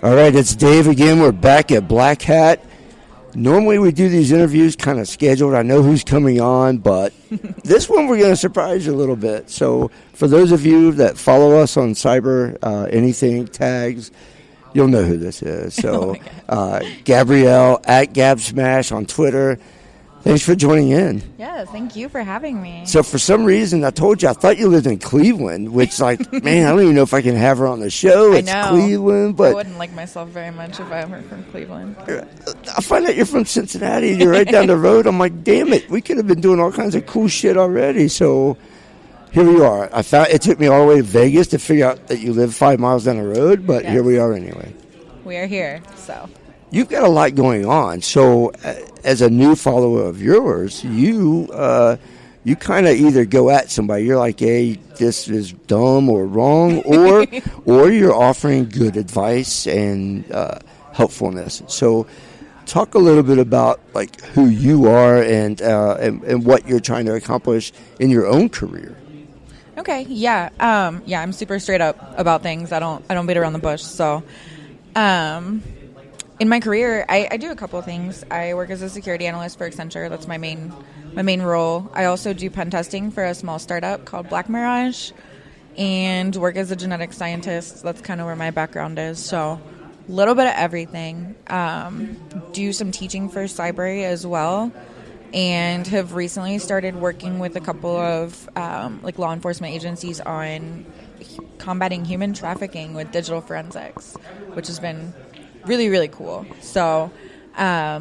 All right, it's Dave again. We're back at BlackHat. Normally we do these interviews kind of scheduled. I know who's coming on, but this one we're going to surprise you a little bit. So for those of you that follow us on Cyber anything tags, you'll know who this is. So Gabrielle at GabSmash on Twitter. Thanks for joining in. Yeah, thank you for having me. So for some reason, I told you, I thought you lived in Cleveland, which, like, man, I don't even know if I can have her on the show. It's Cleveland. But I wouldn't like myself very much if I were from Cleveland. I find out you're from Cincinnati and you're right down the road. I'm like, damn it, we could have been doing all kinds of cool shit already. So here we are. It took me all the way to Vegas to figure out that you live 5 miles down the road, but Here we are anyway. We are here, so. You've got a lot going on. So as a new follower of yours, you kind of either go at somebody. You're like, hey, this is dumb or wrong, or you're offering good advice and helpfulness. So talk a little bit about like who you are and what you're trying to accomplish in your own career. Okay, yeah. I'm super straight up about things. I don't beat around the bush. So in my career, I do a couple of things. I work as a security analyst for Accenture. That's my main role. I also do pen testing for a small startup called Black Mirage, and work as a genetic scientist. That's kind of where my background is. So a little bit of everything. Do some teaching for Cyber as well, and have recently started working with a couple of like law enforcement agencies on combating human trafficking with digital forensics, which has been really, really cool. So, I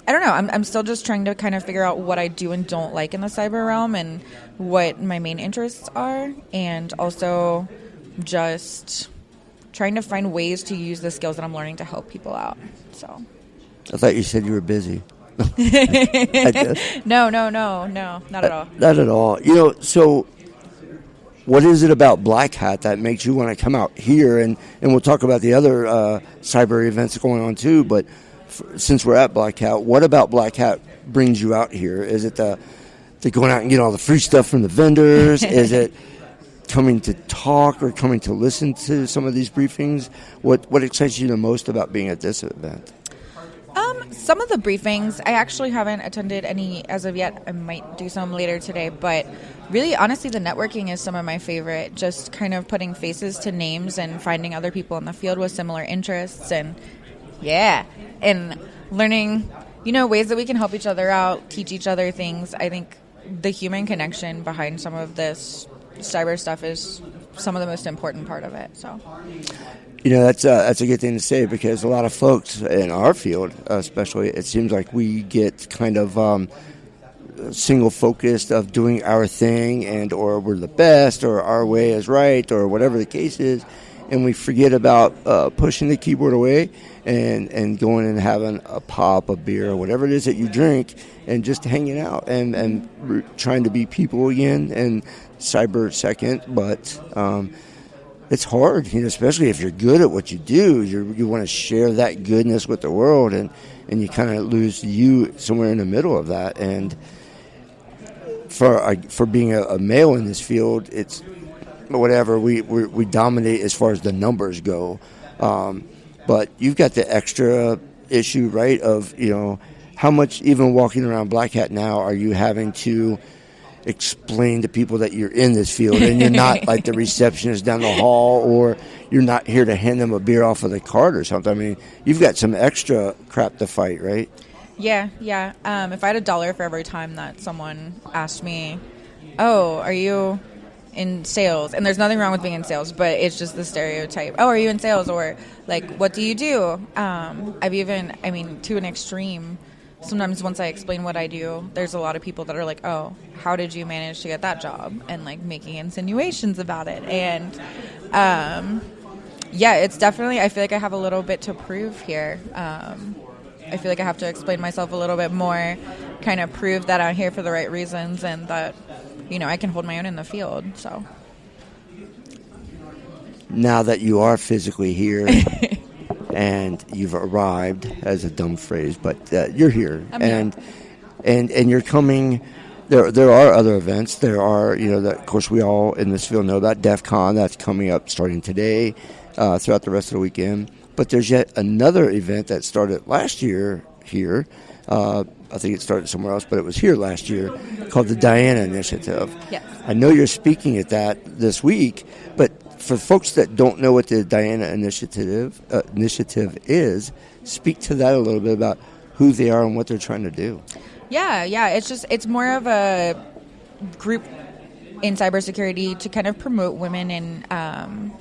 don't know. I'm still just trying to kind of figure out what I do and don't like in the cyber realm and what my main interests are, and also just trying to find ways to use the skills that I'm learning to help people out. So, I thought you said you were busy. No, not at all. Not at all. You know, so what is it about BlackHat that makes you want to come out here? And we'll talk about the other cyber events going on too. But since we're at BlackHat, what about BlackHat brings you out here? Is it the going out and get all the free stuff from the vendors? Is it coming to talk or coming to listen to some of these briefings? What excites you the most about being at this event? Some of the briefings, I actually haven't attended any as of yet. I might do some later today, but really, honestly, the networking is some of my favorite. Just kind of putting faces to names and finding other people in the field with similar interests and learning, ways that we can help each other out, teach each other things. I think the human connection behind some of this cyber stuff is some of the most important part of it. So. That's a good thing to say, because a lot of folks in our field, especially, it seems like we get kind of single focused of doing our thing, and or we're the best, or our way is right, or whatever the case is, and we forget about pushing the keyboard away and going and having a pop, a beer, or whatever it is that you drink, and just hanging out and trying to be people again, and cyber second, but it's hard, especially if you're good at what you do. You want to share that goodness with the world, and you kind of lose you somewhere in the middle of that. And for being a male in this field, it's whatever. We dominate as far as the numbers go, but you've got the extra issue, right? Of how much, even walking around BlackHat now, are you having to explain to people that you're in this field and you're not like the receptionist down the hall, or you're not here to hand them a beer off of the cart or something. I mean, you've got some extra crap to fight, right? Yeah. If I had $1 for every time that someone asked me, oh, are you in sales? And there's nothing wrong with being in sales, but it's just the stereotype. Oh, are you in sales? Or like, what do you do? To an extreme, sometimes once I explain what I do, there's a lot of people that are like, oh, how did you manage to get that job? And like making insinuations about it. And it's definitely, I feel like I have a little bit to prove here. I feel like I have to explain myself a little bit more, kind of prove that I'm here for the right reasons, and that, I can hold my own in the field. So now that you are physically here and you've arrived, as a dumb phrase, but you're here, and you're coming. There are other events. There are, that of course we all in this field know about DEF CON. That's coming up starting today, throughout the rest of the weekend. But there's yet another event that started last year here. I think it started somewhere else, but it was here last year, called the Diana Initiative. Yes. I know you're speaking at that this week, but for folks that don't know what the Diana Initiative is, speak to that a little bit about who they are and what they're trying to do. Yeah. It's more of a group in cybersecurity to kind of promote women and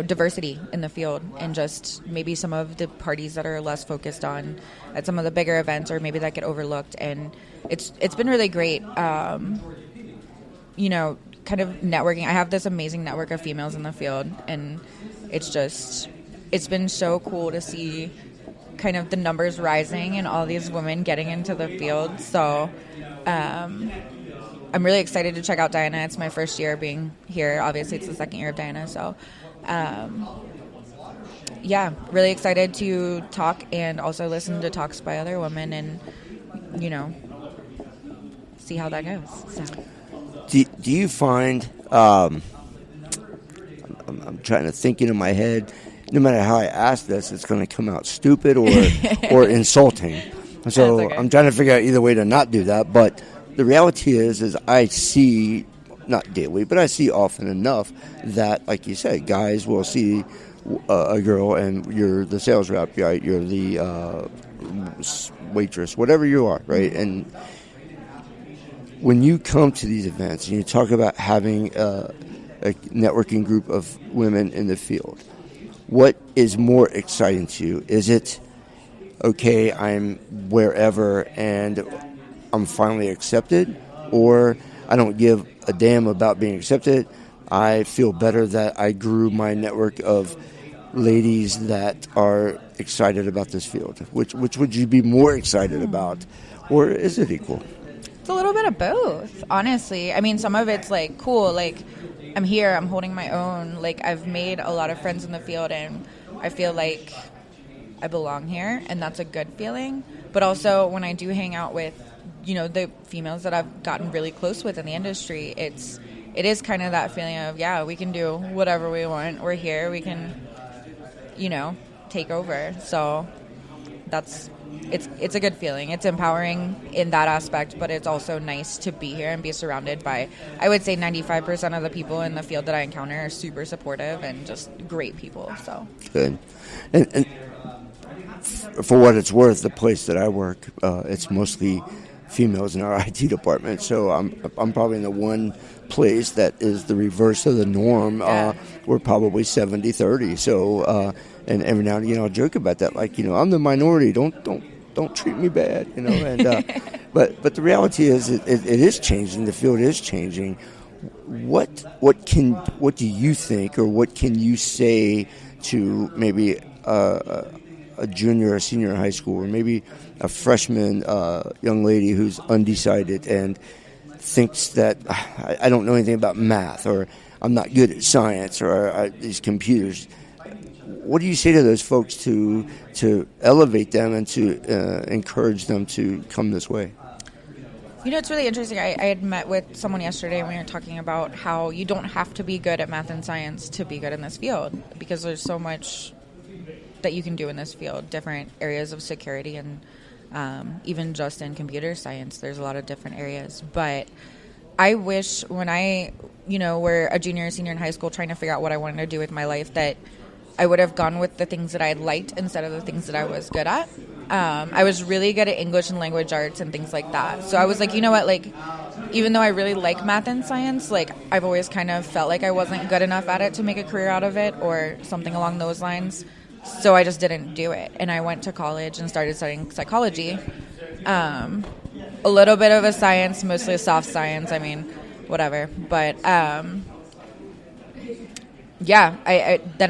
diversity in the field, and just maybe some of the parties that are less focused on at some of the bigger events, or maybe that get overlooked. And it's been really great, kind of networking. I have this amazing network of females in the field, and it's been so cool to see kind of the numbers rising and all these women getting into the field. So I'm really excited to check out Diana. It's my first year being here. Obviously, it's the second year of Diana, so really excited to talk and also listen to talks by other women and, see how that goes. So. Do you find, I'm trying to think in my head, no matter how I ask this, it's going to come out stupid or insulting. So okay. I'm trying to figure out either way to not do that. But the reality is I see, not daily, but I see often enough that, like you said, guys will see a girl and you're the sales rep, right? You're the waitress, whatever you are, right? And when you come to these events and you talk about having a networking group of women in the field, what is more exciting to you? Is it, okay, I'm wherever and I'm finally accepted, or I don't give a damn about being accepted, I feel better that I grew my network of ladies that are excited about this field? Which would you be more excited about, or is it equal? It's a little bit of both, honestly. I mean, some of it's like cool, like I'm here, I'm holding my own, like I've made a lot of friends in the field and I feel like I belong here, and that's a good feeling. But also when I do hang out with, the females that I've gotten really close with in the industry, it is kind of that feeling of, yeah, we can do whatever we want. We're here, we can, take over. So it's a good feeling. It's empowering in that aspect, but it's also nice to be here and be surrounded by, I would say 95% of the people in the field that I encounter are super supportive and just great people. So good. And for what it's worth, the place that I work, it's mostly females in our IT department. So I'm probably in the one place that is the reverse of the norm. Yeah. We're probably 70-30. So and every now and again I'll joke about that, like, I'm the minority. Don't treat me bad, And but the reality is it is changing. The field is changing. What do you think, or what can you say to maybe a junior or senior in high school, or maybe a freshman young lady who's undecided and thinks that I don't know anything about math, or I'm not good at science, or these computers? What do you say to those folks to elevate them and to encourage them to come this way? It's really interesting. I had met with someone yesterday and we were talking about how you don't have to be good at math and science to be good in this field, because there's so much that you can do in this field, different areas of security, and even just in computer science, there's a lot of different areas. But I wish when I, were a junior or senior in high school trying to figure out what I wanted to do with my life, that I would have gone with the things that I liked instead of the things that I was good at. I was really good at English and language arts and things like that. So I was like, even though I really like math and science, I've always kind of felt like I wasn't good enough at it to make a career out of it, or something along those lines. So I just didn't do it. And I went to college and started studying psychology. A little bit of a science, mostly a soft science. I mean, whatever. But then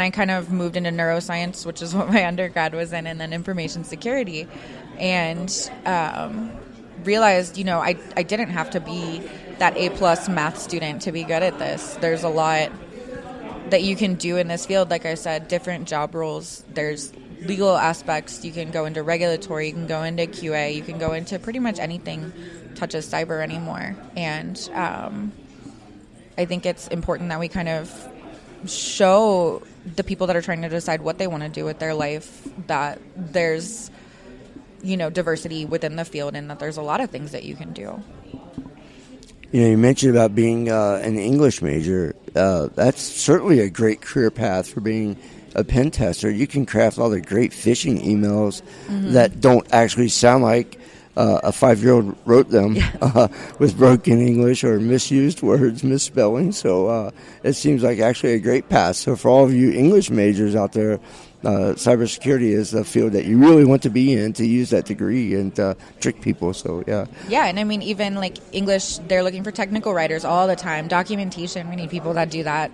I kind of moved into neuroscience, which is what my undergrad was in, and then information security, and realized, I didn't have to be that A+ math student to be good at this. There's a lot that you can do in this field. Like I said, different job roles. There's legal aspects. You can go into regulatory. You can go into QA. You can go into pretty much anything touches cyber anymore. And I think it's important that we kind of show the people that are trying to decide what they want to do with their life, that there's, diversity within the field and that there's a lot of things that you can do. You mentioned about being an English major. That's certainly a great career path for being a pen tester. You can craft all the great phishing emails that don't actually sound like a 5-year-old wrote them with broken English or misused words, misspelling. So it seems like actually a great path. So for all of you English majors out there, cybersecurity is the field that you really want to be in, to use that degree and trick people. So, yeah. Yeah, and I mean, even like English, they're looking for technical writers all the time. Documentation, we need people that do that.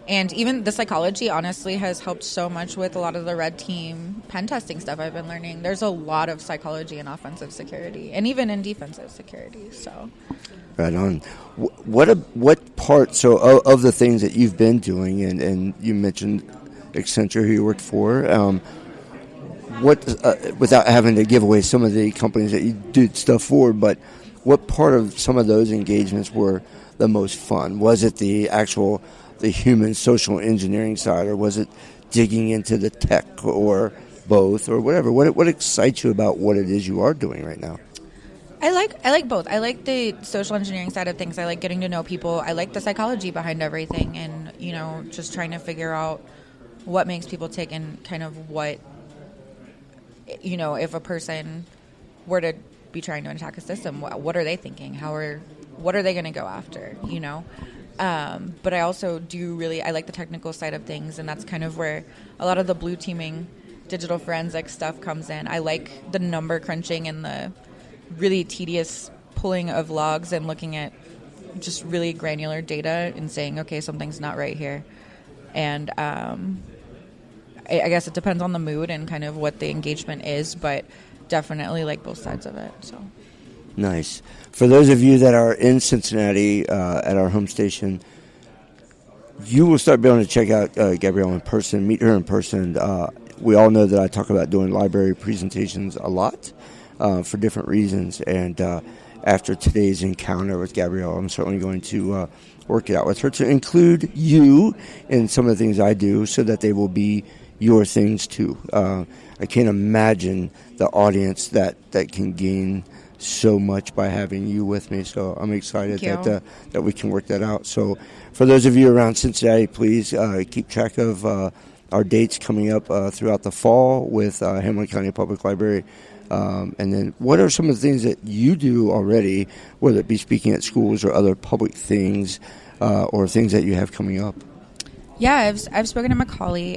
And even the psychology, honestly, has helped so much with a lot of the red team pen testing stuff I've been learning. There's a lot of psychology in offensive security and even in defensive security. So, right on. What part, so of the things that you've been doing, and you mentioned Accenture, who you worked for, without having to give away some of the companies that you did stuff for, but what part of some of those engagements were the most fun? Was it the human social engineering side, or was it digging into the tech, or both, or whatever? What excites you about what it is you are doing right now? I like both. I like the social engineering side of things. I like getting to know people. I like the psychology behind everything, and just trying to figure out what makes people tick, and kind of what, if a person were to be trying to attack a system, what are they thinking? What are they going to go after? But I also I like the technical side of things, and that's kind of where a lot of the blue teaming digital forensic stuff comes in. I like the number crunching and the really tedious pulling of logs and looking at just really granular data and saying, okay, something's not right here. And I guess it depends on the mood and kind of what the engagement is, but definitely like both sides of it. So nice. For those of you that are in Cincinnati at our home station, you will start being able to check out Gabrielle in person, meet her in person. We all know that I talk about doing library presentations a lot for different reasons, and after today's encounter with Gabrielle, I'm certainly going to work it out with her to include you in some of the things I do, so that they will be your things too. I can't imagine the audience that can gain so much by having you with me. So I'm excited that we can work that out. So for those of you around Cincinnati, please keep track of our dates coming up throughout the fall with Hamilton County Public Library. And then what are some of the things that you do already, whether it be speaking at schools or other public things, or things that you have coming up? Yeah, I've spoken to Macaulay.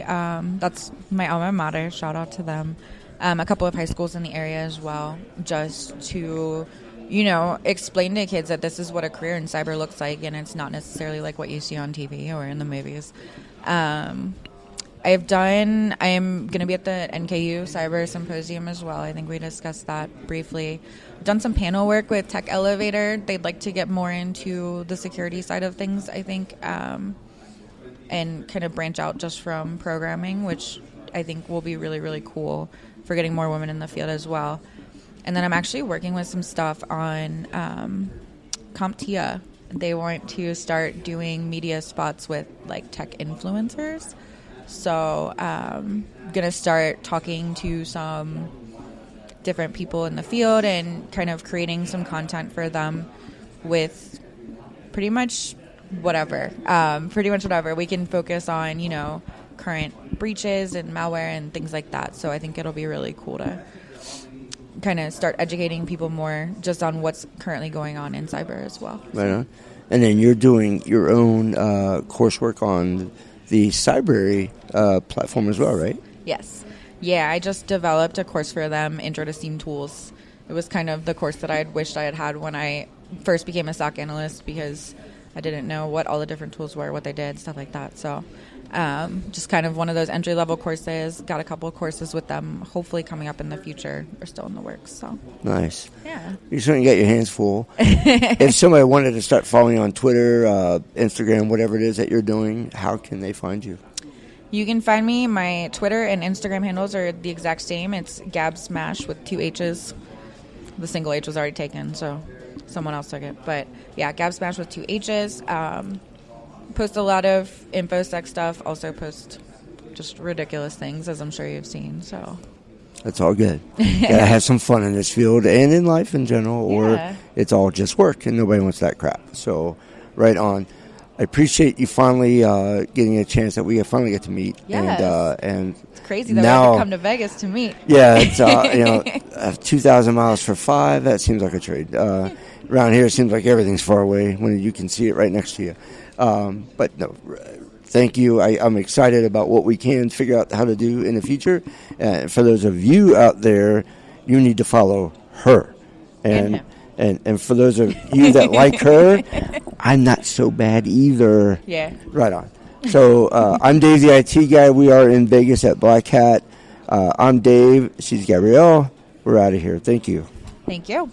That's my alma mater. Shout out to them. A couple of high schools in the area as well, just to, explain to kids that this is what a career in cyber looks like, and it's not necessarily like what you see on TV or in the movies. I am going to be at the NKU Cyber Symposium as well. I think we discussed that briefly. I've done some panel work with Tech Elevator. They'd like to get more into the security side of things, I think, and kind of branch out just from programming, which I think will be really, really cool for getting more women in the field as well. And then I'm actually working with some stuff on CompTIA. They want to start doing media spots with like tech influencers. So I'm going to start talking to some different people in the field and kind of creating some content for them with pretty much whatever. We can focus on, current breaches and malware and things like that. So I think it'll be really cool to kind of start educating people more just on what's currently going on in cyber as well. Right on. And then you're doing your own coursework on the Cyber platform as well, right? Yes. Yeah, I just developed a course for them, Intro to SIEM Tools. It was kind of the course that I had wished I had had when I first became a SOC analyst, because I didn't know what all the different tools were, what they did, stuff like that. So just kind of one of those entry-level courses. Got a couple of courses with them, hopefully coming up in the future. They're still in the works. So nice. Yeah. You certainly got your hands full. If somebody wanted to start following you on Twitter, Instagram, whatever it is that you're doing, how can they find you? You can find me. My Twitter and Instagram handles are the exact same. It's GabSmash with 2 H's. The single H was already taken, so someone else took it. But yeah, GabSmash with 2 H's. Post a lot of infosec stuff. Also post just ridiculous things, as I'm sure you've seen. So that's all good. Gotta have some fun in this field and in life in general, or it's all just work, and nobody wants that crap. So, right on. I appreciate you finally getting a chance that we finally get to meet. Yes. And it's crazy that we have to come to Vegas to meet. Yeah, it's 2,000 miles for 5. That seems like a trade. Around here, it seems like everything's far away when you can see it right next to you. But no, thank you. I'm excited about what we can figure out how to do in the future. For those of you out there, you need to follow her. And for those of you that like her, I'm not so bad either. Yeah. Right on. So I'm Dave, the IT guy. We are in Vegas at BlackHat. I'm Dave. She's Gabrielle. We're out of here. Thank you. Thank you.